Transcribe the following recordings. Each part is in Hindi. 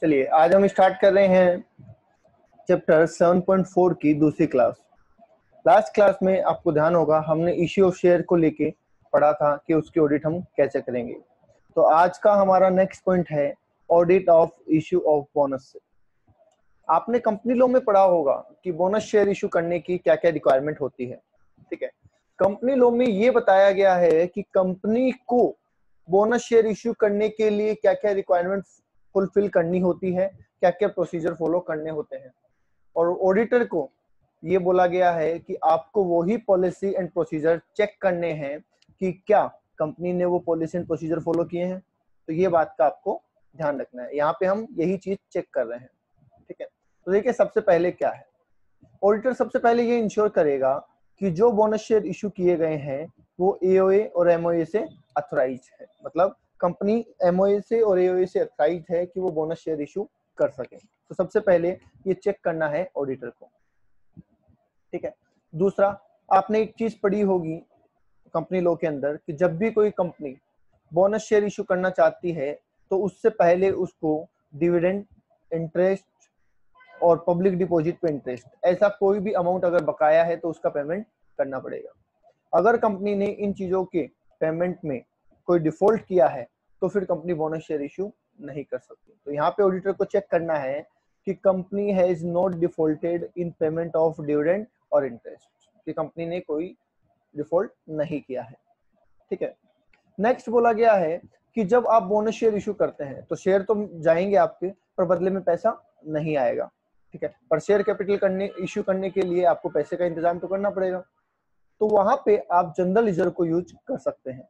चलिए आज हम स्टार्ट कर रहे हैं चैप्टर 7.4 की दूसरी क्लास। लास्ट क्लास में आपको ध्यान होगा हमने इश्यू ऑफ शेयर को लेके पढ़ा था कि उसकी ऑडिट हम कैसे करेंगे। तो आज का हमारा नेक्स्ट पॉइंट है audit of issue of bonus. आपने कंपनी लॉ में पढ़ा होगा कि बोनस शेयर इशू करने की क्या क्या रिक्वायरमेंट होती है। ठीक है, कंपनी लॉ में ये बताया गया है कि कंपनी को बोनस शेयर इशू करने के लिए क्या क्या रिक्वायरमेंट फुलफिल करनी होती है, क्या क्या प्रोसीजर फॉलो करने होते हैं। और ऑडिटर को ये बोला गया है कि आपको वही पॉलिसी एंड प्रोसीजर चेक करने हैं कि क्या कंपनी ने वो पॉलिसी एंड प्रोसीजर फॉलो किए हैं। तो ये बात का आपको ध्यान रखना है, यहाँ पे हम यही चीज चेक कर रहे हैं। ठीक है, तो देखिए सबसे पहले क्या है, ऑडिटर सबसे पहले ये इंश्योर करेगा कि जो बोनस शेयर इशू किए गए हैं वो एओए और एमओए से अथोराइज है। मतलब कंपनी एमओए से और एओए से अथोराइज है कि वो बोनस शेयर इशू कर सके। तो सबसे पहले ये चेक करना है ऑडिटर को। ठीक है, दूसरा आपने एक चीज पढ़ी होगी कंपनी लॉ के अंदर कि जब भी कोई कंपनी बोनस शेयर इशू करना चाहती है तो उससे पहले उसको डिविडेंड, इंटरेस्ट और पब्लिक डिपॉजिट पे इंटरेस्ट, ऐसा कोई भी अमाउंट अगर बकाया है तो उसका पेमेंट करना पड़ेगा। अगर कंपनी ने इन चीजों के पेमेंट में कोई डिफॉल्ट किया है तो फिर कंपनी बोनस शेयर इशू नहीं कर सकती। तो यहाँ पे ऑडिटर को चेक करना है कि company has not defaulted in payment of dividend और इंटरेस्ट, कि कंपनी ने कोई डिफॉल्ट नहीं किया है। ठीक है, नेक्स्ट बोला गया है कि जब आप बोनस शेयर इशू करते हैं तो शेयर तो जाएंगे आपके, पर बदले में पैसा नहीं आएगा। ठीक है, पर शेयर कैपिटल करने इशू करने के लिए आपको पैसे का इंतजाम तो करना पड़ेगा। तो वहां पे आप जनरल रिजर्व को यूज कर सकते हैं।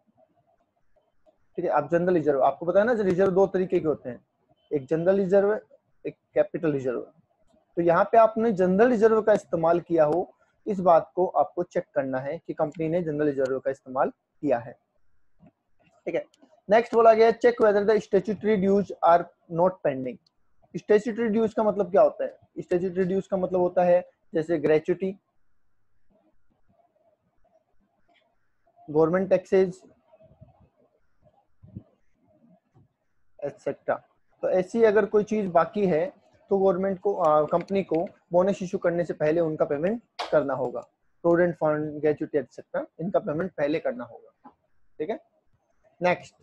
ठीक है, आप जनरल रिजर्व, आपको पता है ना रिजर्व दो तरीके के होते हैं, एक जनरल रिजर्व है, एक कैपिटल रिजर्व। तो यहाँ पे आपने जनरल रिजर्व का इस्तेमाल किया हो, इस बात को आपको चेक करना है कि कंपनी ने जनरल रिजर्व का इस्तेमाल किया है। ठीक है, नेक्स्ट बोला गया check whether the statutory dues are not pending. Statutory dues का मतलब क्या होता है? स्टैट्यूटरी ड्यूज का मतलब होता है जैसे ग्रेच्युटी, गवर्नमेंट टैक्सेज एटसेट्रा। तो ऐसी अगर कोई चीज बाकी है तो गवर्नमेंट को कंपनी को बोनस इशू करने से पहले उनका पेमेंट करना होगा। प्रोविडेंट फंड, ग्रेच्युटी एटसेट्रा, इनका पेमेंट पहले करना होगा। ठीक है, next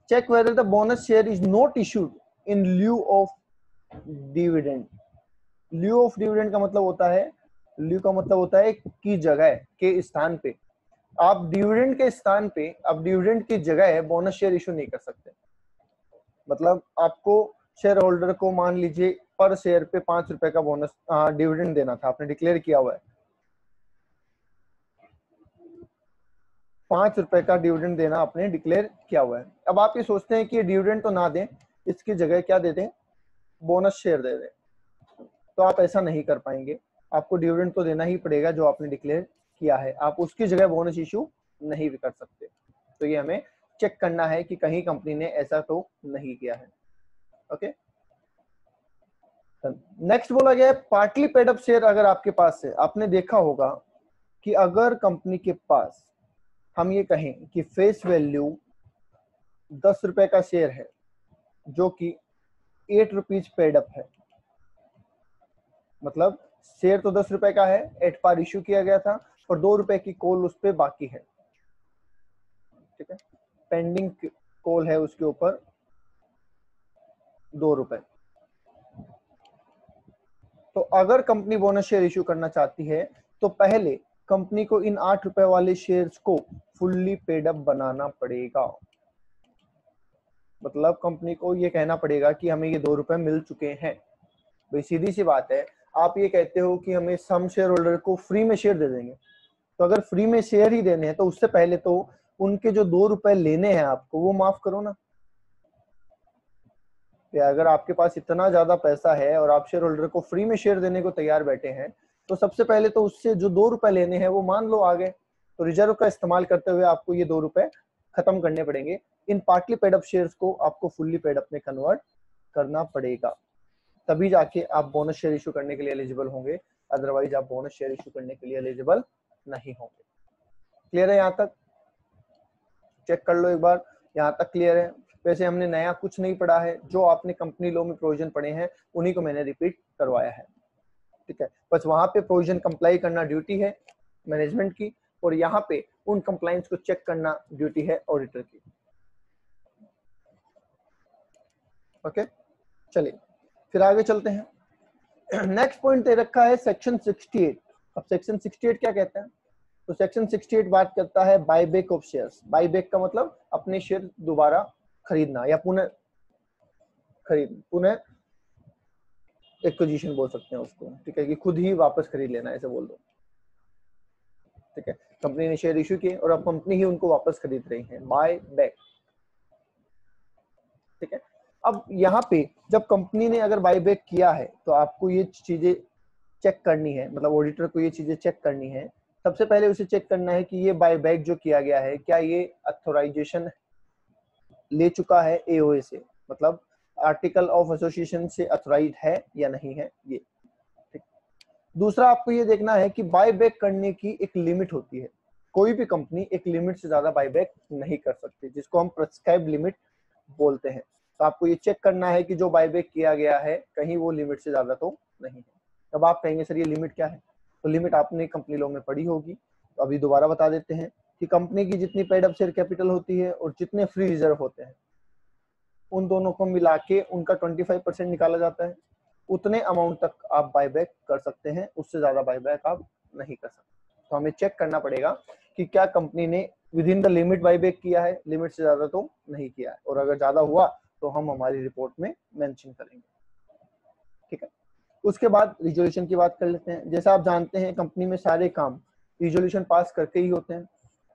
check whether the bonus share is not issued in lieu of dividend. Lieu of dividend का मतलब होता है, ल्यू का मतलब होता है की जगह के स्थान पे, आप डिविडेंड के स्थान पे, आप डिविडेंड की जगह बोनस शेयर इशू नहीं कर सकते। मतलब आपको शेयर होल्डर को मान लीजिए पर शेयर पे 5 रुपए का बोनस डिविडेंड देना था, आपने डिक्लेयर किया हुआ है 5 रुपए का डिविडेंड देना आपने डिक्लेयर किया हुआ है। अब आप ये सोचते हैं कि ये डिविडेंड तो ना दें, इसकी जगह क्या दे दें, बोनस शेयर दे दें। तो आप ऐसा नहीं कर पाएंगे, आपको डिविडेंड तो देना ही पड़ेगा जो आपने डिक्लेयर किया है, आप उसकी जगह बोनस इशू नहीं भी कर सकते। तो ये हमें चेक करना है कि कहीं कंपनी ने ऐसा तो नहीं किया है। ओके, नेक्स्ट बोला गया है पार्टली पेड अप शेयर अगर आपके पास है। आपने देखा होगा कि अगर कंपनी के पास हम ये कहें कि फेस वैल्यू 10 रुपए का शेयर है जो कि 8 रुपीज पेड अप है, मतलब शेयर तो 10 रुपए का है, 8 पार इश्यू किया गया था और 2 रुपए की कॉल उस पर बाकी है। ठीक है, पेंडिंग कॉल है उसके ऊपर 2 रुपए। तो अगर कंपनी बोनस शेयर इशू करना चाहती है तो पहले कंपनी को इन 8 रुपए वाले शेयर्स को फुल्ली पेड अप बनाना पड़ेगा। मतलब कंपनी को ये कहना पड़ेगा कि हमें ये 2 रुपए मिल चुके हैं। भाई सीधी सी बात है, आप ये कहते हो कि हमें सम शेयर होल्डर को फ्री में शेयर दे देंगे, तो अगर फ्री में शेयर ही देने हैं तो उससे पहले तो उनके जो 2 रुपए लेने हैं आपको वो माफ करो ना। या अगर आपके पास इतना ज्यादा पैसा है और आप शेयर होल्डर को फ्री में शेयर देने को तैयार बैठे हैं तो सबसे पहले तो उससे जो 2 रुपए लेने हैं वो मान लो आ गए, तो रिजर्व का इस्तेमाल करते हुए आपको ये 2 रुपए खत्म करने पड़ेंगे। इन पार्टली पेड अप शेयर्स को आपको फुल्ली पेड अप में कन्वर्ट करना पड़ेगा, तभी जाके आप बोनस शेयर इशू करने के लिए एलिजिबल होंगे, अदरवाइज आप बोनस शेयर इशू करने के लिए एलिजिबल नहीं होंगे। क्लियर है? यहाँ तक चेक कर लो एक बार, यहाँ तक क्लियर है? वैसे हमने नया कुछ नहीं पढ़ा है, जो आपने कंपनी लॉ में प्रोविजन पढ़े हैं उन्हीं को मैंने रिपीट करवाया है, ठीक है। बस वहां पे प्रोविजन कंप्लाई करना ड्यूटी है मैनेजमेंट की, और यहाँ पे उन कंप्लाइंस को चेक करना ड्यूटी है ऑडिटर की। ओके, चलिए फिर आगे चलते हैं। नेक्स्ट पॉइंट दे रखा है सेक्शन 68। अब सेक्शन 68 क्या कहता है? तो सेक्शन 68 बात करता है बायबैक ऑफ शेयर्स। बायबैक का मतलब अपने शेयर दोबारा खरीदना या पुनः एक्विजिशन बोल सकते हैं उसको, ठीक है, कि खुद ही वापस खरीद लेना, ऐसे बोल दो, ठीक है। कंपनी ने शेयर इश्यू किए और अब कंपनी ही उनको वापस खरीद रही है, बाय बैक, ठीक है। अब यहाँ पे जब कंपनी ने अगर बाय बैक किया है तो आपको ये चीजें चेक करनी है, मतलब ऑडिटर को ये चीजें चेक करनी है। सबसे पहले उसे चेक करना है कि ये बाय बैक जो किया गया है क्या ये अथोराइजेशन ले चुका है एओए से, मतलब आर्टिकल ऑफ एसोसिएशन से अथोराइज है या नहीं है ये, ठीक। दूसरा आपको ये देखना है कि बाय बैक करने की एक लिमिट होती है, कोई भी कंपनी एक लिमिट से ज्यादा बाय बैक नहीं कर सकती, जिसको हम प्रेस्क्राइब्ड लिमिट बोलते हैं। तो आपको ये चेक करना है कि जो बायबैक किया गया है कहीं वो लिमिट से ज्यादा तो नहीं है। तब आप कहेंगे सर ये लिमिट क्या है? तो लिमिट आपने कंपनी लॉ में पढ़ी होगी, तो अभी दोबारा बता देते हैं कि कंपनी की जितनी पेड अप शेयर कैपिटल होती है और जितने फ्री रिजर्व होते हैं उन दोनों को मिला के उनका 25% निकाला जाता है। उतने अमाउंट तक आप बायबैक कर सकते हैं, उससे ज्यादा बायबैक आप नहीं कर सकते। तो हमें चेक करना पड़ेगा कि क्या कंपनी ने with in the limit buyback किया है, लिमिट से ज्यादा तो नहीं किया है, और अगर ज्यादा हुआ तो हम हमारी रिपोर्ट में मेंशन करेंगे, ठीक है। उसके बाद रिजोल्यूशन की बात कर लेते हैं। जैसा आप जानते हैं कंपनी में सारे काम रिजोल्यूशन पास करके ही होते हैं,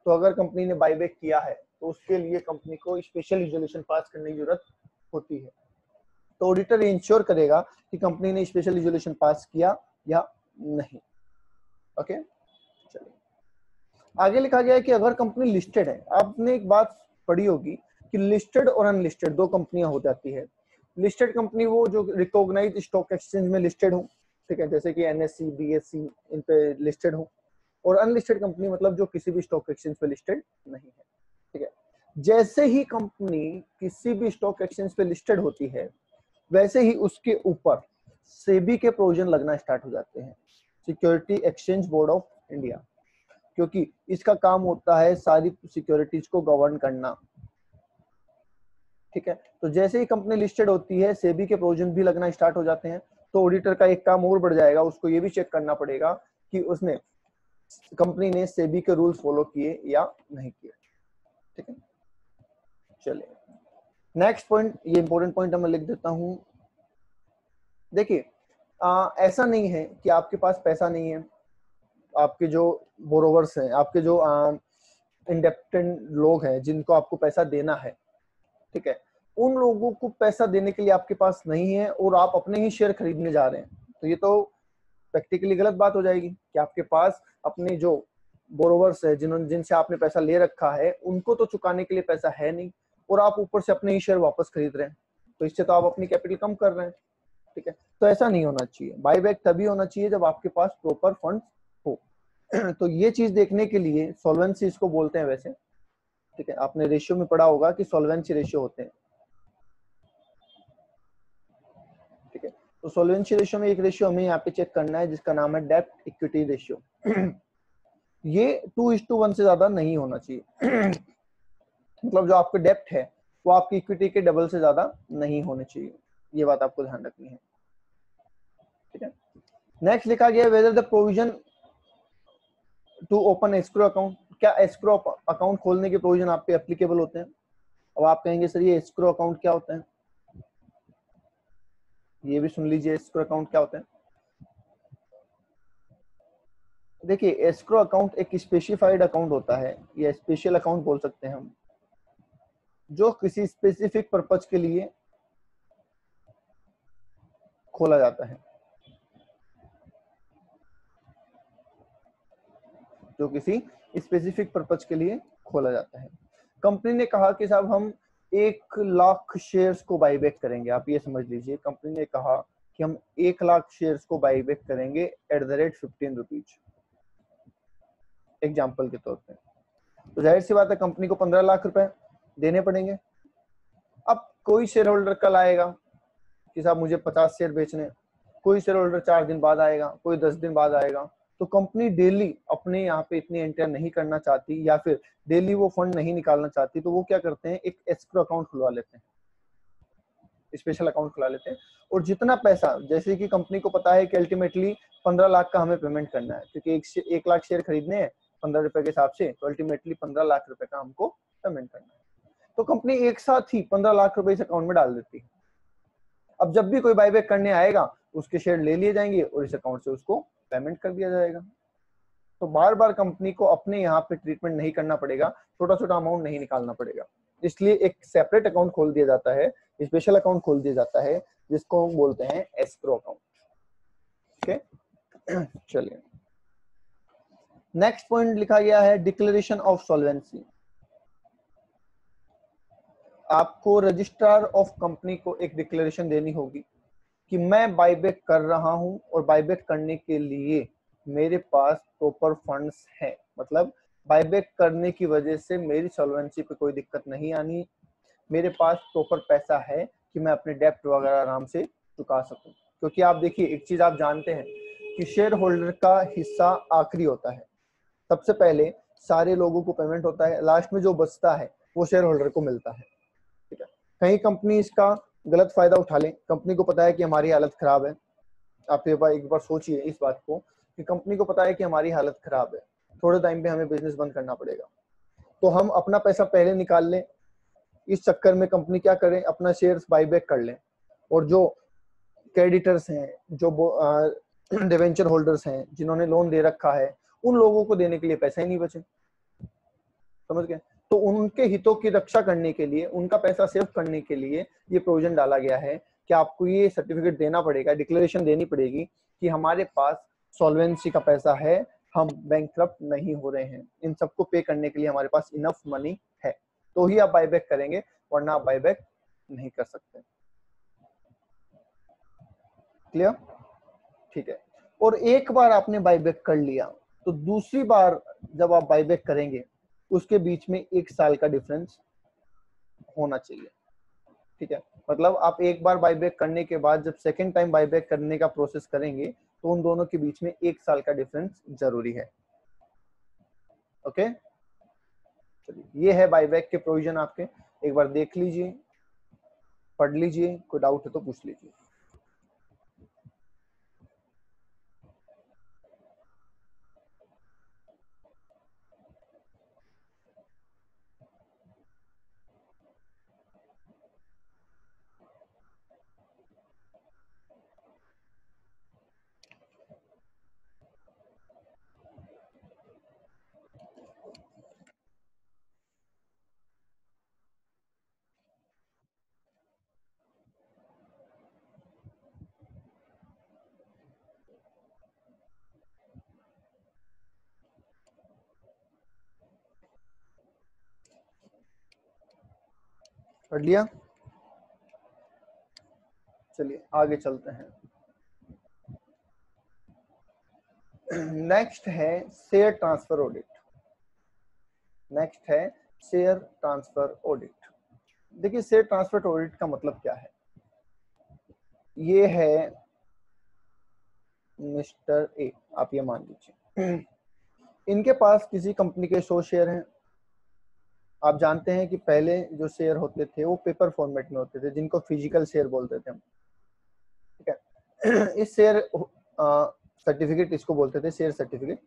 तो अगर कंपनी ने बायबैक किया है तो उसके लिए कंपनी को स्पेशल रिजोल्यूशन पास करने की जरूरत होती है। तो ऑडिटर इंश्योर करेगा कि कंपनी ने स्पेशल रिजोल्यूशन पास किया या नहीं। ओके, चलिए आगे लिखा गया है कि अगर कंपनी लिस्टेड है, आपने एक बात पढ़ी होगी कि लिस्टेड और अनलिस्टेड दो कंपनियां हो जाती है। लिस्टेड कंपनी वो जो रिकॉग्नाइज्ड स्टॉक एक्सचेंज में लिस्टेड हो, ठीक है, जैसे कि एनएससी, बीएससी इन पे लिस्टेड हो। और अनलिस्टेड कंपनी मतलब जो किसी भी स्टॉक एक्सचेंज पे लिस्टेड नहीं है, ठीक है। जैसे ही कंपनी किसी भी स्टॉक एक्सचेंज पे लिस्टेड होती है वैसे ही उसके ऊपर सेबी के प्रोविजन लगना स्टार्ट हो जाते हैं, security exchange board of India, क्योंकि इसका काम होता है सारी सिक्योरिटीज को गवर्न करना, ठीक है। तो जैसे ही कंपनी लिस्टेड होती है सेबी के प्रोविजन भी लगना स्टार्ट हो जाते हैं। तो ऑडिटर का एक काम और बढ़ जाएगा, उसको ये भी चेक करना पड़ेगा कि उसने कंपनी ने सेबी के रूल्स फॉलो किए या नहीं किए, ठीक है। चलिए नेक्स्ट पॉइंट, ये इंपॉर्टेंट पॉइंट मैं लिख देता हूं। देखिए ऐसा नहीं है कि आपके पास पैसा नहीं है, आपके जो बोरोवर्स हैं, आपके जो इंडेप्टेड लोग हैं जिनको आपको पैसा देना है, ठीक है, उन लोगों को पैसा देने के लिए आपके पास नहीं है और आप अपने ही शेयर खरीदने जा रहे हैं, तो ये तो प्रैक्टिकली गलत बात हो जाएगी कि आपके पास अपने जो बोरोवर्स है जिनसे आपने पैसा ले रखा है उनको तो चुकाने के लिए पैसा है नहीं, और आप ऊपर से अपने ही शेयर वापस खरीद रहे हैं, तो इससे तो आप अपनी कैपिटल कम कर रहे हैं, ठीक है। तो ऐसा नहीं होना चाहिए। बायबैक तभी होना चाहिए जब आपके पास प्रॉपर फंड हो। तो ये चीज देखने के लिए सॉल्वेंसी इसको बोलते हैं वैसे, ठीक है, आपने रेशियो में पढ़ा होगा कि सॉल्वेंसी रेशियो होते हैं, ठीक है। तो सॉल्वेंसी रेशियो में एक रेशियो हमें यहाँ पे चेक करना है जिसका नाम है डेब्ट इक्विटी रेशियो। ये 2:1 से ज्यादा नहीं होना चाहिए। मतलब जो आपके डेब्ट है वो आपकी इक्विटी के डबल से ज्यादा नहीं होने चाहिए, ये बात आपको ध्यान रखनी है, ठीक है। नेक्स्ट लिखा गया whether the provision to open escrow account, क्या एस्क्रो अकाउंट खोलने के प्रोविजन आप पे एप्लीकेबल होते हैं? अब आप कहेंगे सर ये एस्क्रो अकाउंट क्या होता है, ये भी सुन लीजिए एस्क्रो अकाउंट क्या होता है। देखिए एस्क्रो अकाउंट एक स्पेसिफाइड अकाउंट होता है या स्पेशल अकाउंट बोल सकते हैं हम, जो किसी स्पेसिफिक पर्पज के लिए खोला जाता है, जो किसी स्पेसिफिक पर्पज के लिए खोला जाता है। कंपनी ने कहा कि साहब हम 1,00,000 शेयर्स को बाईबैक करेंगे, आप ये समझ लीजिए कंपनी ने कहा कि हम 1,00,000 शेयर्स को बाईबैक करेंगे @15 रुपीज, एग्जाम्पल के तौर पे। तो जाहिर सी बात है कंपनी को 15 लाख रुपए देने पड़ेंगे। अब कोई शेयर होल्डर कल आएगा कि साहब मुझे 50 शेयर बेचने हैं, कोई शेयर होल्डर 4 दिन बाद आएगा, कोई 10 दिन बाद आएगा। तो कंपनी डेली अपने यहाँ पे इतनी एंटर नहीं करना चाहती या फिर डेली वो फंड नहीं निकालना चाहती, तो वो क्या करते हैं, एक एस्क्रो अकाउंट खुलवा लेते हैं, स्पेशल अकाउंट खुला लेते हैं। और जितना पैसा, जैसे कि कंपनी को पता है कि अल्टीमेटली 15 लाख का हमें पेमेंट करना है, क्योंकि 1 लाख शेयर खरीदने हैं 15 रुपए के हिसाब से, तो अल्टीमेटली 15 लाख रुपए का हमको पेमेंट करना है। तो कंपनी एक साथ ही 15 लाख रुपए इस अकाउंट में डाल देती है। अब जब भी कोई बायबैक करने आएगा, उसके शेयर ले लिए जाएंगे और इस अकाउंट से उसको पेमेंट कर दिया जाएगा। तो बार बार कंपनी को अपने यहाँ पे ट्रीटमेंट नहीं करना पड़ेगा, छोटा छोटा अमाउंट नहीं निकालना पड़ेगा। इसलिए एक सेपरेट अकाउंट खोल दिया जाता है, स्पेशल अकाउंट खोल दिया जाता है, जिसको हम बोलते हैं एस्क्रो अकाउंट। ओके, चलिए नेक्स्ट पॉइंट लिखा गया है डिक्लेरेशन ऑफ सॉल्वेंसी। आपको रजिस्ट्रार ऑफ कंपनी को एक डिक्लेरेशन देनी होगी कि मैं बायबैक कर रहा हूं और बायबैक करने के लिए मेरे पास प्रॉपर फंड्स हैं, मतलब बायबैक करने की वजह से मेरी सॉल्वेंसी पे कोई दिक्कत नहीं आनी, मेरे पास प्रॉपर पैसा है कि मैं अपने डेप्ट वगैरह आराम से चुका सकूं। क्योंकि आप देखिए, एक चीज आप जानते हैं कि शेयर होल्डर का हिस्सा आखिरी होता है, सबसे पहले सारे लोगों को पेमेंट होता है, लास्ट में जो बचता है वो शेयर होल्डर को मिलता है। ठीक है, कहीं कंपनी इसका गलत फायदा उठा ले, कंपनी को पता है कि हमारी हालत खराब है, आप एक बार सोचिए इस बात को कि कंपनी को पता है कि हमारी हालत खराब है, थोड़े टाइम पे हमें बिजनेस बंद करना पड़ेगा, तो हम अपना पैसा पहले निकाल लें, इस चक्कर में कंपनी क्या करें, अपना शेयर्स बाईबैक कर लें, और जो क्रेडिटर्स हैं, जो डिवेंचर होल्डर्स हैं, जिन्होंने लोन दे रखा है, उन लोगों को देने के लिए पैसा ही नहीं बचे। समझ गए? तो उनके हितों की रक्षा करने के लिए, उनका पैसा सेव करने के लिए ये प्रोविजन डाला गया है कि आपको ये सर्टिफिकेट देना पड़ेगा, डिक्लेरेशन देनी पड़ेगी कि हमारे पास सॉल्वेंसी का पैसा है, हम बैंकक्रप्ट नहीं हो रहे हैं, इन सबको पे करने के लिए हमारे पास इनफ मनी है, तो ही आप बायबैक करेंगे, वरना आप बायबैक नहीं कर सकते। क्लियर? ठीक है। और एक बार आपने बायबैक कर लिया, तो दूसरी बार जब आप बायबैक करेंगे, उसके बीच में 1 साल का डिफरेंस होना चाहिए। ठीक है, मतलब आप एक बार बायबैक करने के बाद जब सेकेंड टाइम बायबैक करने का प्रोसेस करेंगे, तो उन दोनों के बीच में 1 साल का डिफरेंस जरूरी है। ओके, चलिए ये है बायबैक के प्रोविजन आपके, एक बार देख लीजिए, पढ़ लीजिए, कोई डाउट है तो पूछ लीजिए। पढ़ लिया? चलिए आगे चलते हैं। नेक्स्ट है शेयर ट्रांसफर ऑडिट। नेक्स्ट है शेयर ट्रांसफर ऑडिट। देखिए शेयर ट्रांसफर ऑडिट का मतलब क्या है, ये है मिस्टर ए, आप ये मान लीजिए इनके पास किसी कंपनी के 100 शेयर हैं। आप जानते हैं कि पहले जो शेयर होते थे वो पेपर फॉर्मेट में होते थे, जिनको फिजिकल शेयर बोलते थे हम। ठीक है, इस शेयर सर्टिफिकेट इसको बोलते थे, शेयर सर्टिफिकेट।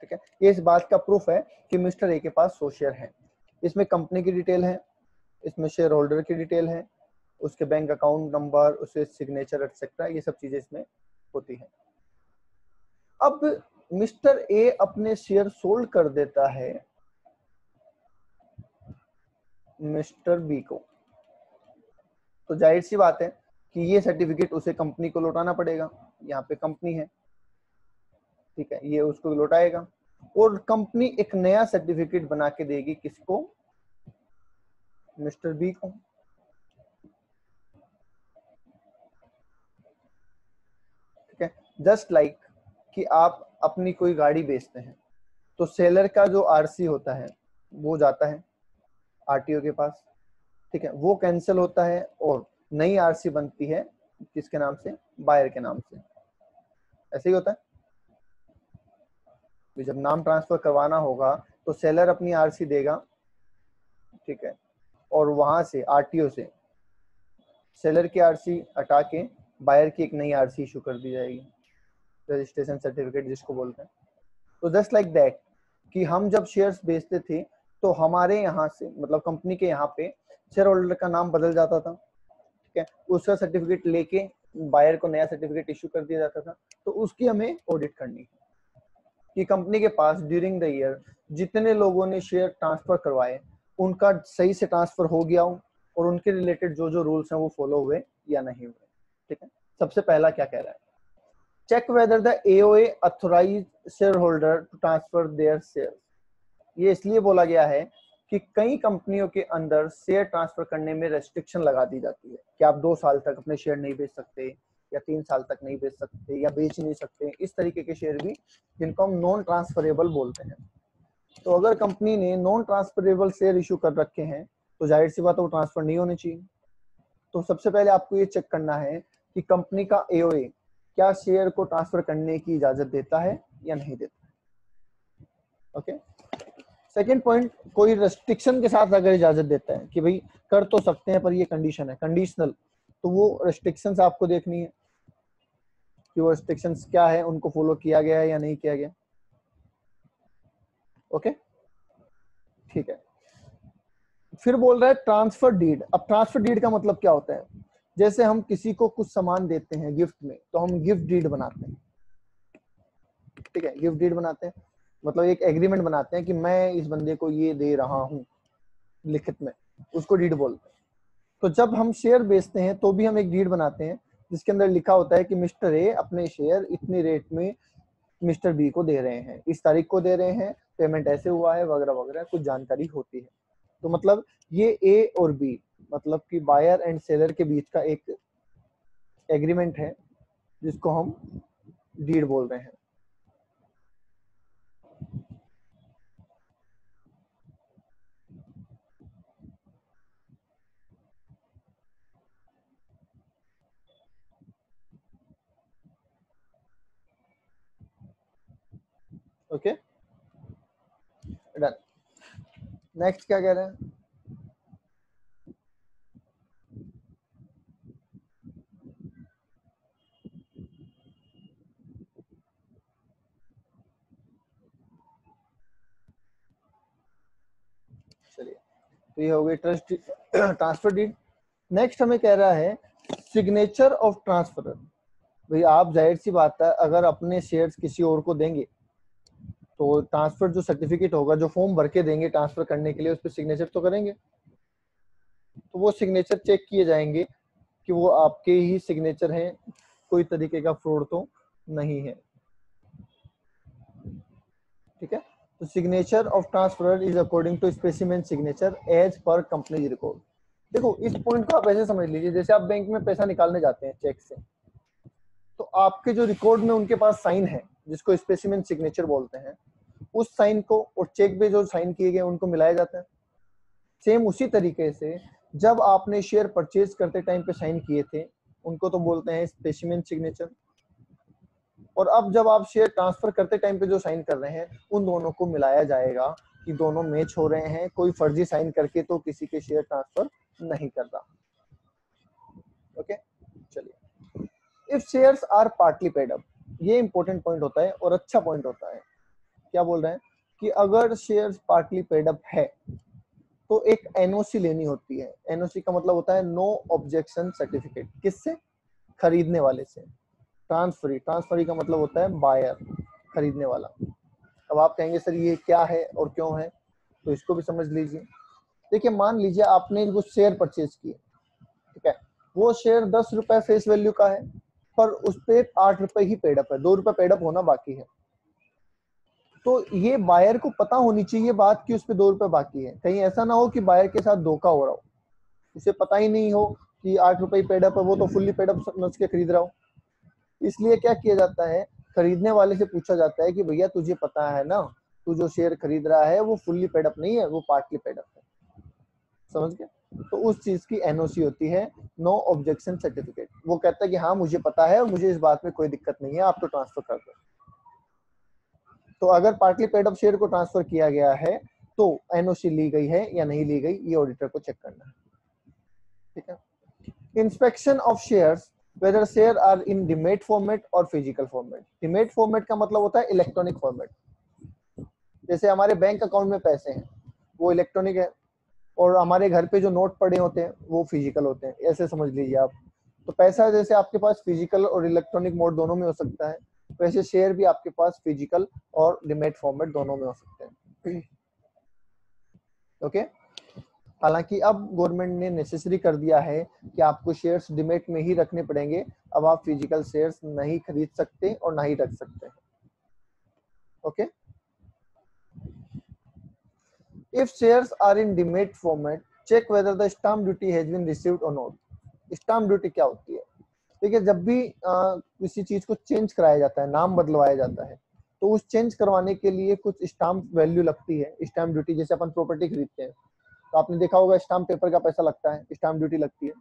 ठीक है, ये इस बात का प्रूफ है कि मिस्टर ए के पास 100 शेयर हैं। इसमें कंपनी की डिटेल है, इसमें शेयर होल्डर की डिटेल है, उसके बैंक अकाउंट नंबर, उसके सिग्नेचर एटसेट्रा, ये सब चीजें इसमें होती है। अब मिस्टर ए अपने शेयर सोल्ड कर देता है मिस्टर बी को, तो जाहिर सी बात है कि ये सर्टिफिकेट उसे कंपनी को लौटाना पड़ेगा। यहाँ पे कंपनी है, ठीक है, ये उसको लौटाएगा और कंपनी एक नया सर्टिफिकेट बना के देगी किसको, मिस्टर बी को। ठीक है, जस्ट लाइक कि आप अपनी कोई गाड़ी बेचते हैं, तो सेलर का जो आरसी होता है वो जाता है आरटीओ के पास, ठीक है, वो कैंसिल होता है और नई आरसी बनती है किसके नाम से, बायर के नाम से। ऐसे ही होता है। तो जब नाम ट्रांसफर करवाना होगा तो सेलर अपनी आरसी देगा, ठीक है, और वहां से आरटीओ से सेलर की आरसी हटा के बायर की एक नई आरसी इशू कर दी जाएगी, रजिस्ट्रेशन सर्टिफिकेट जिसको बोलते हैं। तो जस्ट लाइक दैट कि हम जब शेयर्स बेचते थे तो हमारे यहाँ से मतलब कंपनी के यहाँ पे शेयर होल्डर का नाम बदल जाता था, ठीक है, उसका सर्टिफिकेट लेके बायर को नया सर्टिफिकेट इशू कर दिया जाता था। तो उसकी हमें ऑडिट करनी है कि कंपनी के पास ड्यूरिंग द ईयर जितने लोगों ने शेयर ट्रांसफर करवाए उनका सही से ट्रांसफर हो गया हो और उनके रिलेटेड जो जो रूल्स हैं वो फॉलो हुए या नहीं हुए, ठीक है। सबसे पहला क्या कह रहा है, check whether the AOA authorise share holder to transfer their share. ये इसलिए बोला गया है कि कई कंपनियों के अंदर शेयर ट्रांसफर करने में रेस्ट्रिक्शन लगा दी जाती है कि आप 2 साल तक अपने शेयर नहीं बेच सकते या 3 साल तक नहीं बेच सकते या बेच नहीं सकते, इस तरीके के शेयर भी जिनको हम नॉन ट्रांसफरेबल बोलते हैं। तो अगर कंपनी ने नॉन ट्रांसफरेबल शेयर इशू कर रखे हैं तो जाहिर सी बात है वो ट्रांसफर नहीं होने चाहिए। तो सबसे पहले आपको ये चेक करना है कि कंपनी का एओए क्या शेयर को ट्रांसफर करने की इजाजत देता है या नहीं देता। ओके, सेकेंड पॉइंट, कोई रेस्ट्रिक्शन के साथ अगर इजाजत देता है कि भाई कर तो सकते हैं पर ये कंडीशन है, कंडीशनल, तो वो रेस्ट्रिक्शंस आपको देखनी है कि वो रेस्ट्रिक्शंस क्या है, उनको फॉलो किया गया है या नहीं किया गया। ओके, ठीक है। फिर बोल रहा है ट्रांसफर डीड। अब ट्रांसफर डीड का मतलब क्या होता है, जैसे हम किसी को कुछ सामान देते हैं गिफ्ट में तो हम गिफ्ट डीड बनाते हैं, ठीक है, गिफ्ट डीड बनाते हैं मतलब एक एग्रीमेंट बनाते हैं कि मैं इस बंदे को ये दे रहा हूँ लिखित में, उसको डीड बोलते हैं। तो जब हम शेयर बेचते हैं तो भी हम एक डीड बनाते हैं जिसके अंदर लिखा होता है कि मिस्टर ए अपने शेयर इतनी रेट में मिस्टर बी को दे रहे हैं, इस तारीख को दे रहे हैं, पेमेंट ऐसे हुआ है वगैरह वगैरह कुछ जानकारी होती है। तो मतलब ये ए और बी मतलब कि बायर एंड सेलर के बीच का एक एग्रीमेंट है जिसको हम डीड बोल रहे हैं। Okay, done. नेक्स्ट क्या कह रहे हैं, चलिए, तो ये हो गई ट्रस्ट ट्रांसफर डीड। नेक्स्ट हमें कह रहा है सिग्नेचर ऑफ ट्रांसफर। भाई आप जाहिर सी बात है अगर अपने शेयर्स किसी और को देंगे तो ट्रांसफर जो सर्टिफिकेट होगा, जो फॉर्म भर के देंगे ट्रांसफर करने के लिए, उस पर सिग्नेचर तो करेंगे। तो वो सिग्नेचर चेक किए जाएंगे कि वो आपके ही सिग्नेचर हैं, कोई तरीके का फ्रॉड तो नहीं है, ठीक है। तो signature of transfer is according to specimen signature as per company record. देखो इस पॉइंट को आप ऐसे समझ लीजिए, जैसे आप बैंक में पैसा निकालने जाते हैं चेक से, तो आपके जो रिकॉर्ड में उनके पास साइन है जिसको स्पेसिमेन सिग्नेचर बोलते हैं, उस साइन को और चेक पे जो साइन किए गए उनको मिलाया जाता है। सेम उसी तरीके से जब आपने शेयर परचेज करते टाइम पे साइन किए थे उनको तो बोलते हैं स्पेसिमेन सिग्नेचर, और अब जब आप शेयर ट्रांसफर करते टाइम पे जो साइन कर रहे हैं उन दोनों को मिलाया जाएगा कि दोनों मैच हो रहे हैं, कोई फर्जी साइन करके तो किसी के शेयर ट्रांसफर नहीं कर रहा। ओके, चलिए, if shares are partly paid up, ये इंपॉर्टेंट पॉइंट होता है और अच्छा पॉइंट होता है। क्या बोल रहे हैं कि अगर शेयर्स पार्टली पेड अप है तो एक एनओसी लेनी होती है। एनओसी का मतलब होता है नो ऑब्जेक्शन सर्टिफिकेट। किससे, खरीदने वाले से। ट्रांसफरी, ट्रांसफरी का मतलब होता है बायर, खरीदने वाला। अब आप कहेंगे सर ये क्या है और क्यों है, तो इसको भी समझ लीजिए। देखिए मान लीजिए आपने वो शेयर परचेज किए, ठीक है, वो शेयर 10 रुपए फेस वैल्यू का है पर उस पर 8 रुपए ही पेडअप है, 2 रुपए पेडअप होना बाकी है। तो ये बायर को पता होनी चाहिए बात कि उस पर 2 रुपए बाकी है, कहीं ऐसा ना हो कि बायर के साथ धोखा हो रहा हो, उसे पता ही नहीं हो कि 8 रुपए पेडअप है, वो तो फुल्ली पेडअप समझ के खरीद रहा हो। इसलिए क्या किया जाता है, खरीदने वाले से पूछा जाता है कि भैया तुझे पता है ना तू जो शेयर खरीद रहा है वो फुल्ली पेड अप नहीं है, वो पार्टली पेड अप है। समझ गए? तो उस चीज की एनओसी होती है, नो ऑब्जेक्शन सर्टिफिकेट। वो कहता है कि हाँ मुझे पता है और मुझे इस बात में कोई दिक्कत नहीं है, आप तो ट्रांसफर कर दो। तो अगर पार्टली पेड अप शेयर को ट्रांसफर किया गया है तो एनओसी ली गई है या नहीं ली गई, ये ऑडिटर को चेक करना है। ठीक है। Inspection of shares whether share are in demat format or physical format। demat format का मतलब होता है इलेक्ट्रॉनिक फॉर्मेट। जैसे हमारे बैंक अकाउंट में पैसे हैं वो इलेक्ट्रॉनिक है, और हमारे घर पे जो नोट पड़े होते हैं वो फिजिकल होते हैं, ऐसे समझ लीजिए आप। तो पैसा जैसे आपके पास फिजिकल और इलेक्ट्रॉनिक मोड दोनों में हो सकता है, वैसे शेयर भी आपके पास फिजिकल और डिमेट फॉर्मेट दोनों में हो सकते हैं। ओके। हालांकि अब गवर्नमेंट ने नेसेसरी कर दिया है कि आपको शेयर्स डिमेट में ही रखने पड़ेंगे, अब आप फिजिकल शेयर्स नहीं खरीद सकते और नहीं रख सकते। Okay. If shares are in demat format, check whether the stamp duty has been received or not। Stamp duty क्या होती है? देखिए, जब भी किसी चीज को चेंज कराया जाता है, नाम बदलवाया जाता है, तो उस चेंज करवाने के लिए कुछ स्टाम्प वैल्यू लगती है, स्टाम्प ड्यूटी। जैसे अपन प्रॉपर्टी खरीदते हैं तो आपने देखा होगा स्टाम्प पेपर का पैसा लगता है, स्टाम्प ड्यूटी लगती है।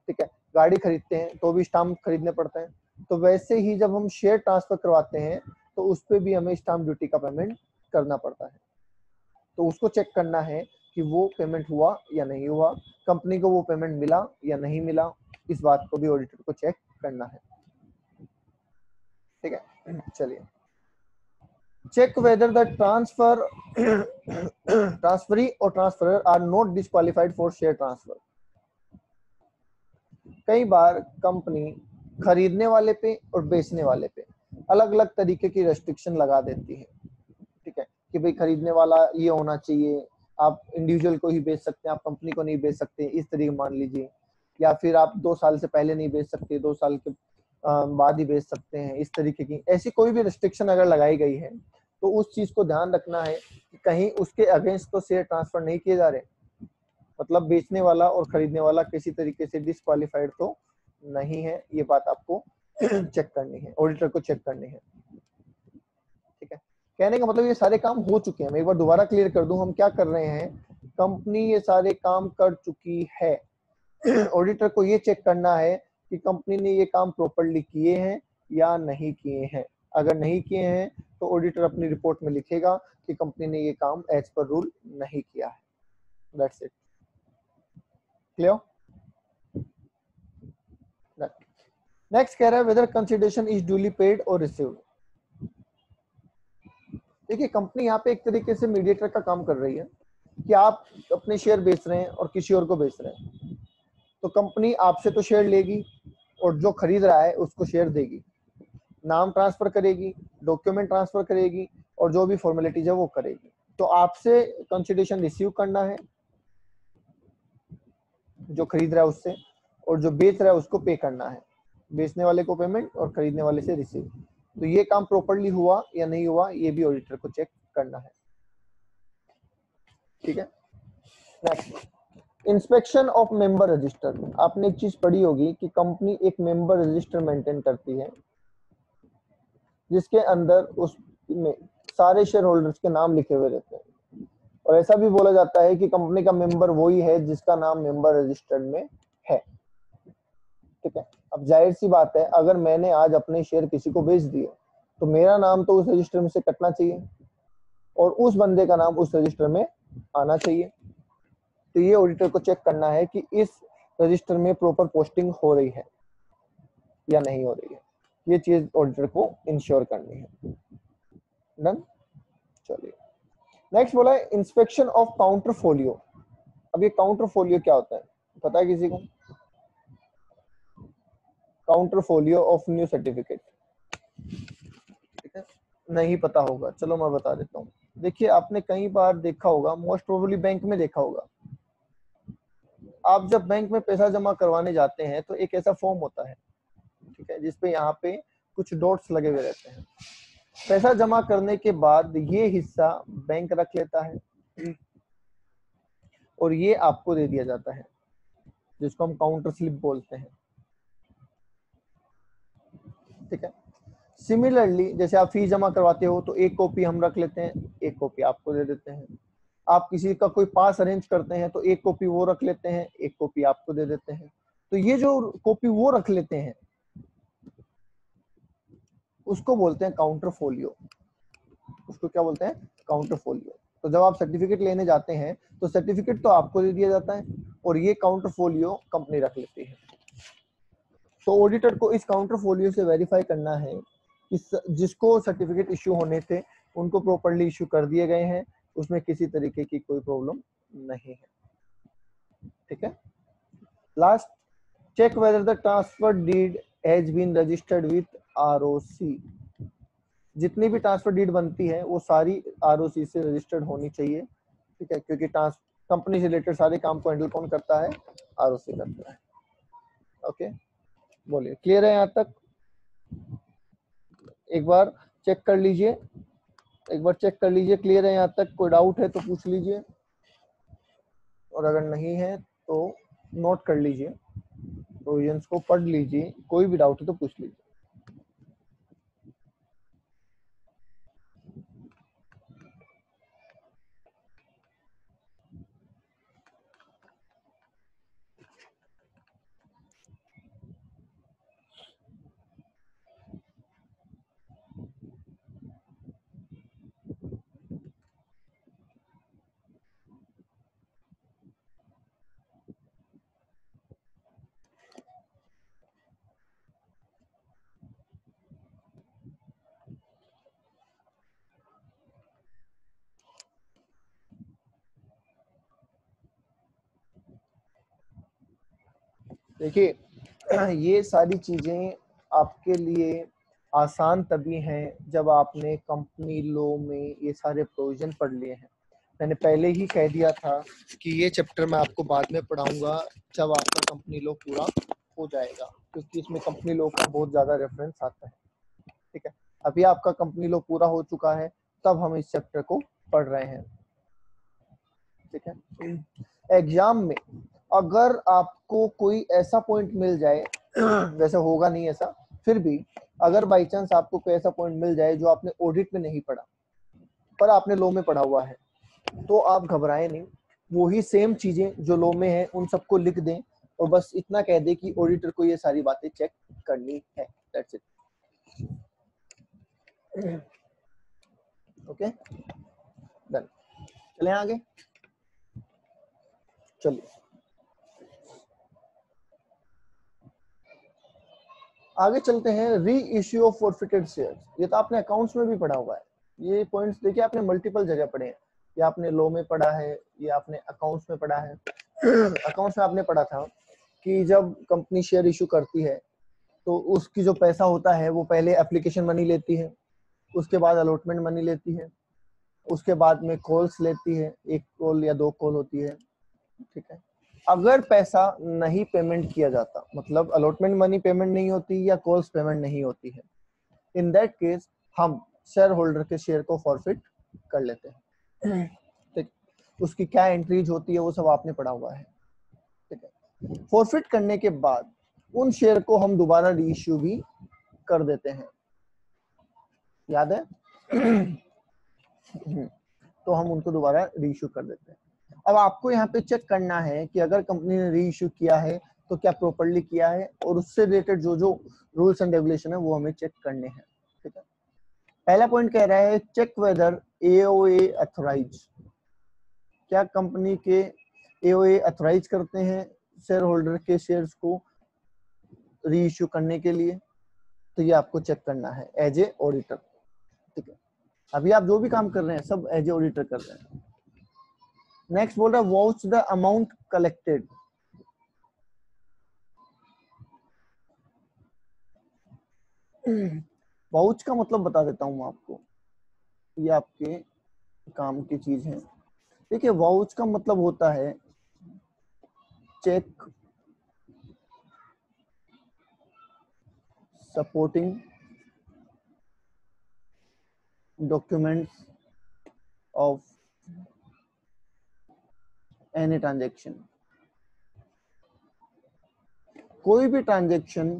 ठीक है। गाड़ी खरीदते हैं तो भी स्टाम्प खरीदने पड़ते हैं। तो वैसे ही जब हम शेयर ट्रांसफर करवाते हैं तो उस पर भी हमें स्टाम्प ड्यूटी का पेमेंट करना पड़ता है। तो उसको चेक करना है कि वो पेमेंट हुआ या नहीं हुआ, कंपनी को वो पेमेंट मिला या नहीं मिला, इस बात को भी ऑडिटर को चेक करना है। ठीक है। चलिए, चेक वेदर द ट्रांसफरी और transferor are not disqualified for share transfer. कई बार कंपनी खरीदने वाले पे और बेचने वाले पे अलग अलग तरीके की रेस्ट्रिक्शन लगा देती है। ठीक है, कि भाई खरीदने वाला ये होना चाहिए, आप इंडिविजुअल को ही बेच सकते हैं, आप कंपनी को नहीं बेच सकते, इस तरीके मान लीजिए। या फिर आप 2 साल से पहले नहीं बेच सकते, 2 साल के बाद ही बेच सकते हैं, इस तरीके की ऐसी कोई भी रिस्ट्रिक्शन अगर लगाई गई है तो उस चीज को ध्यान रखना है कि कहीं उसके अगेंस्ट तो शेयर ट्रांसफर नहीं किए जा रहे, मतलब बेचने वाला और खरीदने वाला किसी तरीके से डिस्क्वालिफाइड तो नहीं है। ये बात आपको चेक करनी है, ऑडिटर को चेक करनी है। ठीक है। कहने का मतलब ये सारे काम हो चुके हैं। मैं एक बार दोबारा क्लियर कर दूं, हम क्या कर रहे हैं, कंपनी ये सारे काम कर चुकी है। ऑडिटर को ये चेक करना है कि कंपनी ने ये काम प्रॉपर्ली किए हैं या नहीं किए हैं। अगर नहीं किए हैं तो ऑडिटर अपनी रिपोर्ट में लिखेगा कि कंपनी ने ये काम एज पर रूल नहीं किया है। That's it. क्लियर? नेक्स्ट कह रहा है whether consideration is duly paid और रिसीव्ड। देखिए, कंपनी यहाँ पे एक तरीके से मीडिएटर का काम कर रही है कि आप अपने शेयर बेच रहे हैं और किसी और को बेच रहे हैं, तो कंपनी आपसे तो शेयर लेगी और जो खरीद रहा है उसको शेयर देगी, नाम ट्रांसफर करेगी, डॉक्यूमेंट ट्रांसफर करेगी और जो भी फॉर्मेलिटीज है वो करेगी। तो आपसे कंसिडरेशन रिसीव करना है जो खरीद रहा है उससे, और जो बेच रहा है उसको पे करना है, बेचने वाले को पेमेंट और खरीदने वाले से रिसीव। तो ये काम प्रॉपर्ली हुआ या नहीं हुआ, ये भी ऑडिटर को चेक करना है। ठीक है। Next, inspection of member register. आपने एक चीज पढ़ी होगी कि कंपनी एक मेंबर रजिस्टर मेंटेन करती है जिसके अंदर उसमें सारे शेयर होल्डर्स के नाम लिखे हुए रहते हैं, और ऐसा भी बोला जाता है कि कंपनी का मेंबर वही है जिसका नाम मेंबर रजिस्टर में है। ठीक है। अब जाहिर सी बात है, अगर मैंने आज अपने शेयर किसी को बेच दिए तो मेरा नाम तो उस रजिस्टर में से कटना चाहिए और उस बंदे का नाम उस रजिस्टर में आना चाहिए। तो ये ऑडिटर को चेक करना है कि इस रजिस्टर में प्रॉपर पोस्टिंग हो रही है या नहीं हो रही है, ये चीज ऑडिटर को इंश्योर करनी है। डन। चलिए, नेक्स्ट बोला है इंस्पेक्शन ऑफ काउंटर फोलियो। अब ये काउंटर फोलियो क्या होता है, पता है किसी को? Counter folio of new certificate. ठीक है, नहीं पता होगा, चलो मैं बता देता हूँ। देखिए, आपने कई बार देखा होगा, मोस्ट प्रोबेबली बैंक में देखा होगा, आप जब बैंक में पैसा जमा करवाने जाते हैं तो एक ऐसा फॉर्म होता है, ठीक है, जिसपे यहाँ पे कुछ डॉट्स लगे हुए रहते हैं। पैसा जमा करने के बाद ये हिस्सा बैंक रख लेता है और ये आपको दे दिया जाता है, जिसको हम काउंटर स्लिप बोलते हैं। ठीक है। सिमिलरली जैसे आप फीस जमा करवाते हो तो एक कॉपी हम रख लेते हैं, एक कॉपी आपको दे देते हैं। आप किसी का कोई पास अरेंज करते हैं तो एक कॉपी वो रख लेते हैं, एक कॉपी आपको दे देते हैं। तो ये जो कॉपी वो रख लेते हैं उसको बोलते हैं काउंटर फोलियो। उसको क्या बोलते हैं? Counter folio. तो जब आप सर्टिफिकेट लेने जाते हैं तो सर्टिफिकेट तो आपको दे दिया जाता है और ये काउंटर फोलियो कंपनी रख लेती है। तो ऑडिटर को इस काउंटर फोलियो से वेरीफाई करना है कि जिसको सर्टिफिकेट इश्यू होने थे उनको प्रॉपर्ली इश्यू कर दिए गए हैं, उसमें किसी तरीके की कोई प्रॉब्लम नहीं है। ठीक है। Last, check whether the transfer deed has been registered with ROC. जितनी भी ट्रांसफर डीड बनती है वो सारी आरओसी से रजिस्टर्ड होनी चाहिए। ठीक है, क्योंकि कंपनी से रिलेटेड सारे काम को हैंडल कौन करता है? आरओसी करता है। ओके, बोलिए क्लियर है यहाँ तक? एक बार चेक कर लीजिए, एक बार चेक कर लीजिए क्लियर है यहाँ तक? कोई डाउट है तो पूछ लीजिए, और अगर नहीं है तो नोट कर लीजिए, प्रोविजंस को पढ़ लीजिए, कोई भी डाउट है तो पूछ लीजिए। देखिए ये सारी चीजें आपके लिए आसान तभी हैं जब आपने कंपनी लॉ में ये सारे प्रोविजन पढ़ लिए हैं। मैंने पहले ही कह दिया था कि ये चैप्टर मैं आपको बाद में पढ़ाऊंगा जब आपका कंपनी लॉ पूरा हो जाएगा, क्योंकि इसमें कंपनी लॉ का बहुत ज्यादा रेफरेंस आता है। ठीक है, अभी आपका कंपनी लॉ पूरा हो चुका है तब हम इस चैप्टर को पढ़ रहे हैं। ठीक है, एग्जाम में अगर आपको कोई ऐसा पॉइंट मिल जाए वैसे होगा नहीं ऐसा, फिर भी अगर बाई चांस आपको कोई ऐसा पॉइंट मिल जाए जो आपने ऑडिट में नहीं पढ़ा पर आपने लॉ में पढ़ा हुआ है, तो आप घबराएं नहीं, वही सेम चीजें जो लॉ में है उन सबको लिख दें और बस इतना कह दें कि ऑडिटर को ये सारी बातें चेक करनी है। That's it. Okay, done. चलें आगे, चलिए आगे चलते हैं। री इश्यू ऑफ फॉरफिटेड शेयर्स, ये तो आपने अकाउंट्स में भी पढ़ा हुआ है। ये पॉइंट्स देखिए आपने मल्टीपल जगह पढ़े हैं, ये आपने लॉ में पढ़ा है, ये आपने अकाउंट्स में पढ़ा है। अकाउंट्स में आपने पढ़ा था कि जब कंपनी शेयर इशू करती है तो उसकी जो पैसा होता है वो पहले एप्लीकेशन मनी लेती है, उसके बाद अलॉटमेंट मनी लेती है, उसके बाद में कॉल्स लेती है, एक कॉल या दो कॉल होती है। ठीक है, अगर पैसा नहीं पेमेंट किया जाता, मतलब अलॉटमेंट मनी पेमेंट नहीं होती या कॉल्स पेमेंट नहीं होती है, इन दैट केस हम शेयर होल्डर के शेयर को फॉरफिट कर लेते हैं। ठीक, उसकी क्या एंट्रीज होती है वो सब आपने पढ़ा हुआ है। ठीक है, फॉरफिट करने के बाद उन शेयर को हम दोबारा रीइश्यू भी कर देते हैं, याद है? तो हम उनको दोबारा रीइश्यू कर देते हैं। अब आपको यहाँ पे चेक करना है कि अगर कंपनी ने री इश्यू किया है तो क्या प्रॉपर्ली किया है, और उससे रिलेटेड जो जो रूल्स एंड रेगुलेशन है वो हमें चेक करने हैं। ठीक है, पहला पॉइंट कह रहा है चेक वेदर एओए अथोराइज। क्या कंपनी के एओए अथोराइज करते हैं शेयर होल्डर के शेयर्स को री इश्यू करने के लिए? तो ये आपको चेक करना है एज ए ऑडिटर। ठीक है, अभी आप जो भी काम कर रहे हैं सब एज ए ऑडिटर कर रहे हैं। नेक्स्ट बोल रहा है vouch the amount collected. Vouch का मतलब बता देता हूँ आपको, ये आपके काम की चीज है। देखिए वाउच का मतलब होता है check supporting documents of any transaction. कोई भी ट्रांजेक्शन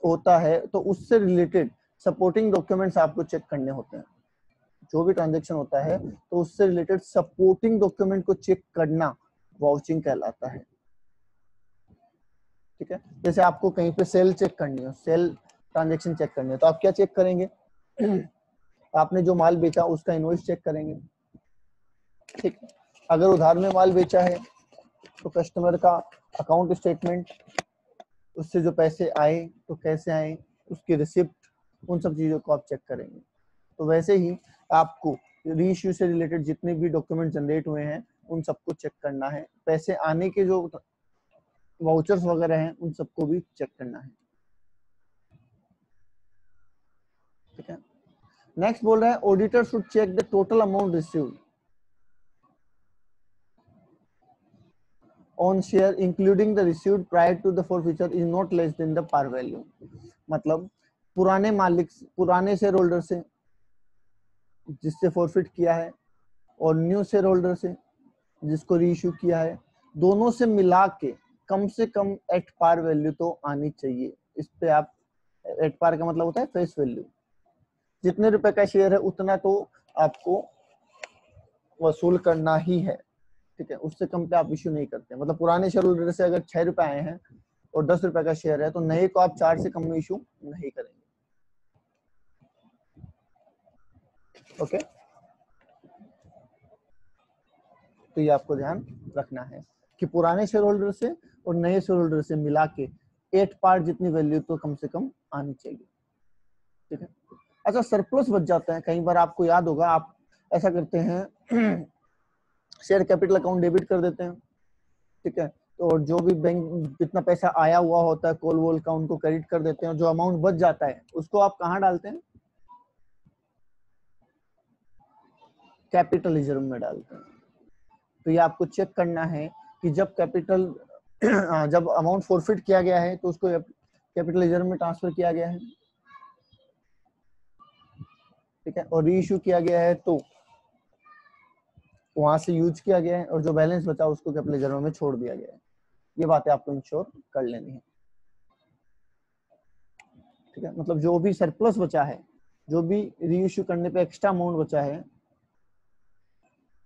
होता है तो उससे रिलेटेड सपोर्टिंग डॉक्यूमेंट्स आपको चेक करने होते हैं। जो भी ट्रांजैक्शन होता है तो उससे रिलेटेड सपोर्टिंग डॉक्यूमेंट को चेक करना वाउचिंग कहलाता है। ठीक है, जैसे आपको कहीं पे सेल चेक करनी हो, सेल ट्रांजैक्शन चेक करनी है, तो आप क्या चेक करेंगे? आपने जो माल बेचा उसका इनवॉइस चेक करेंगे। ठीक, अगर उधार में माल बेचा है तो कस्टमर का अकाउंट स्टेटमेंट, उससे जो पैसे आए तो कैसे आए, उसकी रिसिप्ट, उन सब चीजों को आप चेक करेंगे। तो वैसे ही आपको रीइश्यू से रिलेटेड जितने भी डॉक्यूमेंट जनरेट हुए हैं उन सबको चेक करना है। पैसे आने के जो वाउचर्स वगैरह हैं उन सबको भी चेक करना है। ठीक है, नेक्स्ट बोल रहा है auditor should check the total amount received on share including the received prior to the forfeiture is not less than the par value. मतलब पुराने मालिक, पुराने शेयर होल्डर से जिससे फॉरफिट किया है और न्यू शेयर होल्डर से जिसको रीइश्यू किया है, दोनों से मिला के कम से कम एट पार वैल्यू तो आनी चाहिए। इस पे आप, एट पार का मतलब होता है फेस वैल्यू, जितने रुपए का शेयर है उतना तो आपको वसूल करना ही है। ठीक है, उससे कम पे आप इश्यू नहीं करते। मतलब पुराने शेयर होल्डर से अगर 6 रुपए आए हैं और 10 रुपए का शेयर है तो नए को आप 4 से कम में इशू नहीं करेंगे। ओके, तो ये आपको ध्यान रखना है कि पुराने शेयर होल्डर से और नए शेयर होल्डर से मिला के 8 पार्ट जितनी वैल्यू तो कम से कम आनी चाहिए। ठीक है, अच्छा सरप्लस बच जाता है। कई बार आपको याद होगा, आप ऐसा करते हैं शेयर कैपिटल अकाउंट डेबिट कर देते हैं। ठीक है, तो जो भी बैंक जितना पैसा आया हुआ होता है कॉल वॉल का, उनको क्रेडिट कर देते हैं। जो अमाउंट बच जाता है उसको आप कहाँ डालते हैं? कैपिटल रिजर्व में डालते हैं। तो ये आपको चेक करना है कि जब कैपिटल जब अमाउंट फॉरफिट किया गया है तो उसको कैपिटल रिजर्व में ट्रांसफर किया गया है। ठीक है, और रीइश्यू किया गया है तो वहां से यूज किया गया है, और जो बैलेंस बचा उसको कैपिटल रिजर्व में छोड़ दिया गया है। ये बातें आपको इंश्योर कर लेनी है। ठीक है, मतलब जो भी सरप्लस बचा है, जो भी रीइश्यू करने पे एक्स्ट्रा अमाउंट बचा है,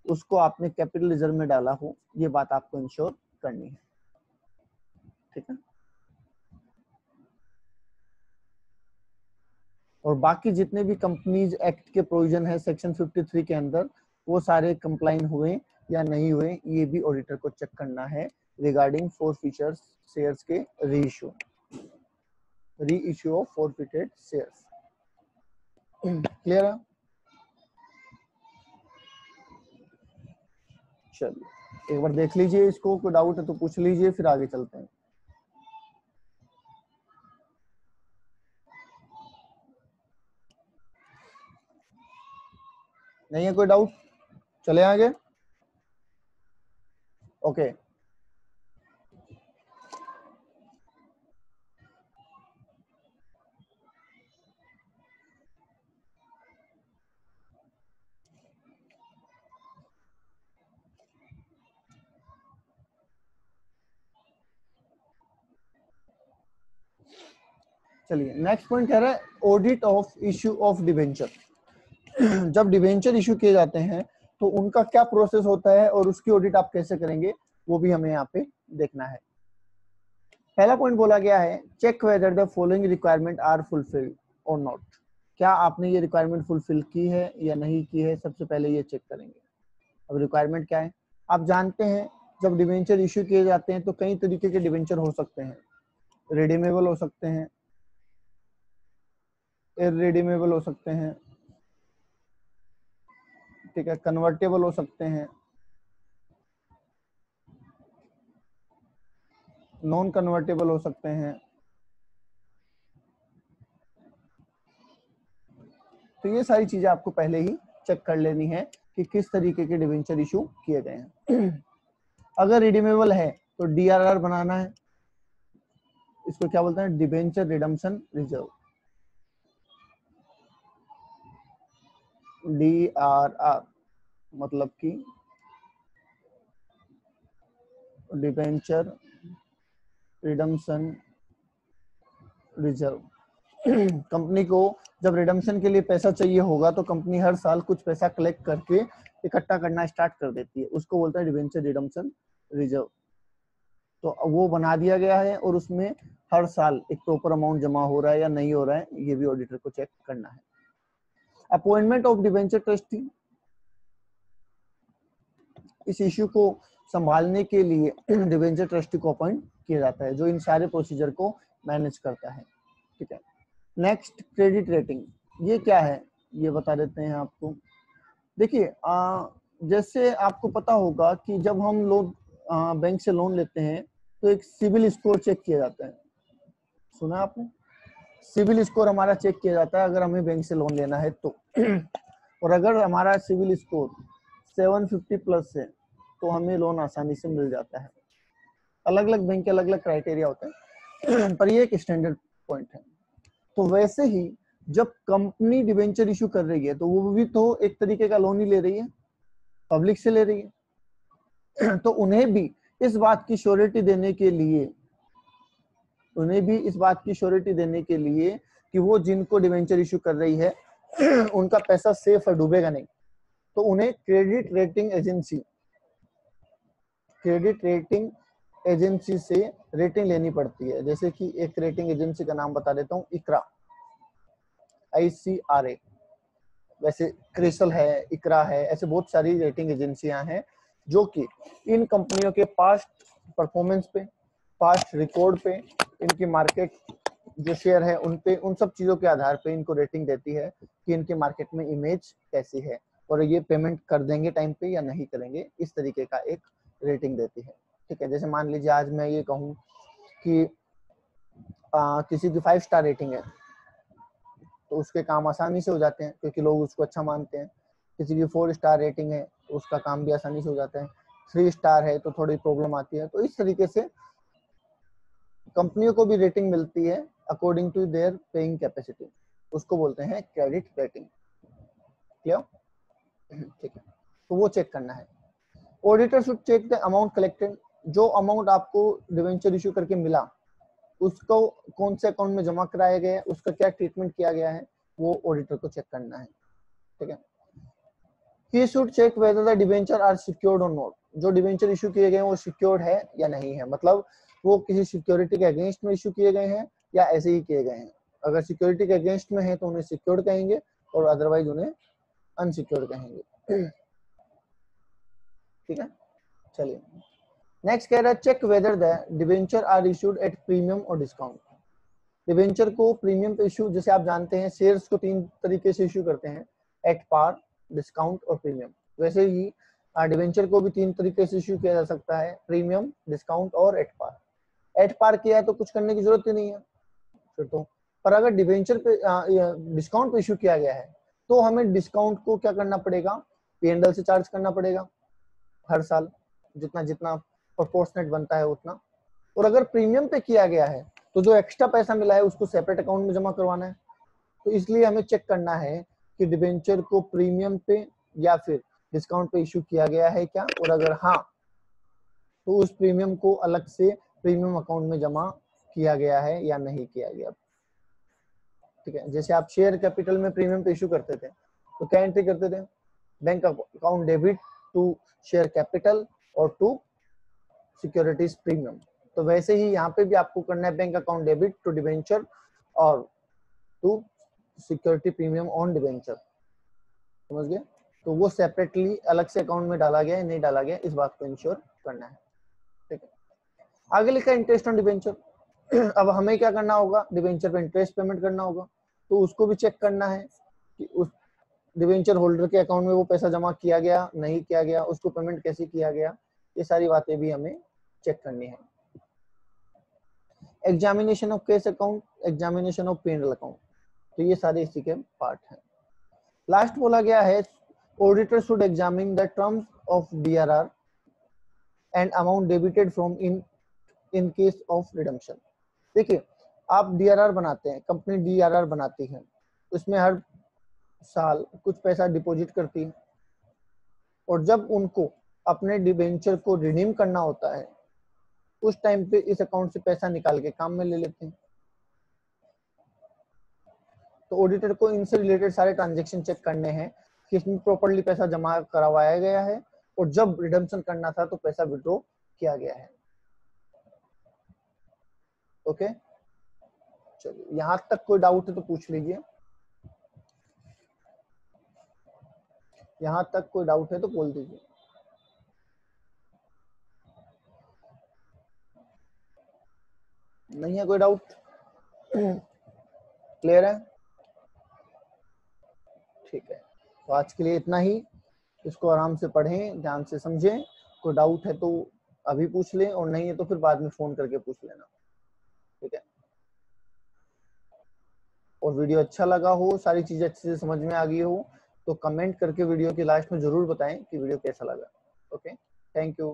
उसको आपने कैपिटल रिजर्व में डाला हो, ये बात आपको इंश्योर करनी है। ठीक है, और बाकी जितने भी कंपनीज एक्ट के प्रोविजन है सेक्शन 53 के अंदर, वो सारे कंप्लाइन हुए या नहीं हुए, ये भी ऑडिटर को चेक करना है रिगार्डिंग फॉरफिचर शेयर्स के reissue of forfeited shares. Clear है? चलिए एक बार देख लीजिए इसको, कोई डाउट है तो पूछ लीजिए, फिर आगे चलते हैं। नहीं है कोई डाउट? चले आगे। ओके, चलिए नेक्स्ट पॉइंट कह रहा है audit of issue of debenture. जब डिबेंचर इशू किए जाते हैं तो उनका क्या प्रोसेस होता है और उसकी ऑडिट आप कैसे करेंगे, वो भी हमें यहाँ पे देखना है। पहला पॉइंट बोला गया है check whether the following requirement are fulfilled और नॉट। क्या आपने ये रिक्वायरमेंट फुलफिल की है या नहीं की है, सबसे पहले ये चेक करेंगे। अब रिक्वायरमेंट क्या है? आप जानते हैं जब डिबेंचर इशू किए जाते हैं तो कई तरीके के डिबेंचर हो सकते हैं। रिडीमेबल हो सकते हैं, इररिडीमेबल हो सकते हैं, ठीक है, कन्वर्टेबल हो सकते हैं, नॉन कन्वर्टेबल हो सकते हैं। तो ये सारी चीजें आपको पहले ही चेक कर लेनी है कि किस तरीके के डिबेंचर इशू किए गए हैं। अगर रिडीमेबल है तो डीआरआर बनाना है। इसको क्या बोलते हैं? डिबेंचर रिडम्पशन रिजर्व, डीआरआर मतलब कि डिबेंचर रिडम्पशन रिजर्व। कंपनी को जब रिडम्पशन के लिए पैसा चाहिए होगा तो कंपनी हर साल कुछ पैसा कलेक्ट करके इकट्ठा करना स्टार्ट कर देती है, उसको बोलता है डिबेंचर रिडम्पशन रिजर्व। तो वो बना दिया गया है और उसमें हर साल एक प्रॉपर अमाउंट जमा हो रहा है या नहीं हो रहा है, ये भी ऑडिटर को चेक करना है। अपॉइंटमेंट ऑफ डिबेंचर ट्रस्टी, इस इश्यू को संभालने के लिए डिबेंचर ट्रस्टी को अपॉइंट किया जाता है, जो इन सारे प्रोसीजर को मैनेज करता है। ठीक है, नेक्स्ट क्रेडिट रेटिंग, ये क्या है ये बता देते हैं आपको। देखिए जैसे आपको पता होगा कि जब हम लोग बैंक से लोन लेते हैं तो एक सिविल स्कोर चेक किया जाता है, सुना आपने? सिविल स्कोर हमारा चेक किया जाता है अगर हमें बैंक से लोन लेना है तो। और अगर हमारा सिविल स्कोर 750 प्लस है तो हमें लोन आसानी से मिल जाता है। अलग अलग बैंक के अलग अलग क्राइटेरिया होते हैं पर ये एक स्टैंडर्ड पॉइंट है। तो वैसे ही जब कंपनी डिबेंचर इशू कर रही है तो वो भी तो एक तरीके का लोन ही ले रही है, पब्लिक से ले रही है। तो उन्हें भी इस बात की श्योरिटी देने के लिए कि वो जिनको डिबेंचर इशू कर रही है उनका पैसा सेफ है, डूबेगा नहीं, तो उन्हें क्रेडिट रेटिंग एजेंसी से रेटिंग लेनी पड़ती है। जैसे कि एक रेटिंग एजेंसी का नाम बता देता हूँ, इकरा, ICRA। वैसे क्रिसल है, इकरा है, ऐसे बहुत सारी रेटिंग एजेंसियां हैं जो कि इन कंपनियों के पास्ट परफॉर्मेंस पे, पास्ट रिकॉर्ड पे, इनकी मार्केट जो शेयर है उन पे, उन सब चीजों के आधार पे इनको रेटिंग देती है कि इनके मार्केट में इमेज कैसी है और ये पेमेंट कर देंगे टाइम पे या नहीं करेंगे, इस तरीके का एक रेटिंग देती है। ठीक है, जैसे मान लीजिए आज मैं ये कहूँ कि किसी की 5 स्टार रेटिंग है तो उसके काम आसानी से हो जाते हैं क्योंकि लोग उसको अच्छा मानते हैं। किसी की 4 स्टार रेटिंग है तो उसका काम भी आसानी से हो जाता है। 3 स्टार है तो थोड़ी प्रॉब्लम आती है। तो इस तरीके से कंपनियों को भी रेटिंग मिलती है according to their paying capacity, उसको बोलते हैं क्रेडिट रेटिंग। क्लियर? ठीक है, तो वो चेक करना है। Auditor should check the amount collected, जो अमाउंट आपको डिवेंचर इशू करके मिला उसको कौन से अकाउंट में जमा कराया गया है, उसका क्या ट्रीटमेंट किया गया है, वो ऑडिटर को चेक करना है। ठीक है, he should check whether the debenture are secured or not, जो डिवेंचर इशू किए गए हैं वो सिक्योर्ड है या नहीं है, मतलब वो किसी सिक्योरिटी के अगेंस्ट में इशू किए गए हैं या ऐसे ही किए गए हैं। अगर सिक्योरिटी के अगेंस्ट में है तो उन्हें सिक्योर्ड कहेंगे और अदरवाइज उन्हें अनसिक्योर्ड कहेंगे। ठीक है, चलिए नेक्स्ट कह रहा है check whether the debenture are issued at premium और डिस्काउंट। डिवेंचर को प्रीमियम पे इशू, जैसे आप जानते हैं शेयर्स को 3 तरीके से इशू करते हैं, एट पार, डिस्काउंट और प्रीमियम। वैसे ही डिवेंचर को भी 3 तरीके से इशू किया जा सकता है, प्रीमियम, डिस्काउंट और एट पार। एट पार किया है तो कुछ करने की जरूरत ही नहीं है फिर तो। पर अगर डिवेंचर पे डिस्काउंट पे इशू किया गया है तो हमें डिस्काउंट को क्या करना पड़ेगा, P&L से चार्ज करना पड़ेगा हर साल, जितना जितना प्रोपोर्शनेट बनता है उतना। और अगर प्रीमियम पे किया गया है तो जो एक्स्ट्रा पैसा मिला है उसको सेपरेट अकाउंट में जमा करवाना है। तो इसलिए हमें चेक करना है कि डिबेंचर को प्रीमियम पे या फिर डिस्काउंट पे इशू किया गया है क्या, और अगर हाँ तो उस प्रीमियम को अलग से प्रीमियम अकाउंट में जमा किया गया है या नहीं किया गया। ठीक है, जैसे आप शेयर कैपिटल में प्रीमियम पे इशू करते थे तो क्या एंट्री करते थे, bank account debit to share capital और टू सिक्योरिटीज प्रीमियम। तो वैसे ही यहाँ पे भी आपको करना है bank account debit to debenture और to security premium on debenture. समझ गए? तो वो सेपरेटली अलग से अकाउंट में डाला गया है नहीं डाला गया, इस बात को इंश्योर करना है। ठीक है, आगे लिखा इंटरेस्ट ऑन डिबेंचर। अब हमें क्या करना होगा, डिबेंचर पे इंटरेस्ट पेमेंट करना होगा, तो उसको भी चेक करना है कि उस डिबेंचर होल्डर के अकाउंट में वो पैसा जमा किया गया नहीं किया गया, उसको पेमेंट कैसे किया गया, ये सारी बातें भी हमें चेक करनी है। Examination of case account, examination of P&L account, तो ये सारे इसी के पार्ट हैं। लास्ट बोला गया है auditor should examine the terms of DRR and amount debited from in case of redemption. देखिए आप DRR बनाते हैं, कंपनी DRR बनाती है, उसमें हर साल कुछ पैसा डिपॉजिट करती है और जब उनको अपने डिबेंचर को रिडीम करना होता है उस टाइम पे इस अकाउंट से पैसा निकाल के काम में ले लेते हैं। तो ऑडिटर को इनसे रिलेटेड सारे ट्रांजेक्शन चेक करने हैं कि इसमें प्रॉपर्ली पैसा जमा करवाया गया है और जब रिडम्पशन करना था तो पैसा विड्रॉ किया गया है। ओके, चलिए यहां तक कोई डाउट है तो पूछ लीजिए। यहां तक कोई डाउट है तो बोल दीजिए। नहीं है कोई डाउट? क्लियर है? ठीक है, तो आज के लिए इतना ही। इसको आराम से पढ़ें, ध्यान से समझें। कोई डाउट है तो अभी पूछ लें और नहीं है तो फिर बाद में फोन करके पूछ लेना। ठीक है, और वीडियो अच्छा लगा हो, सारी चीजें अच्छे से समझ में आ गई हो तो कमेंट करके वीडियो के लास्ट में जरूर बताएं कि वीडियो कैसा लगा। Okay, thank you.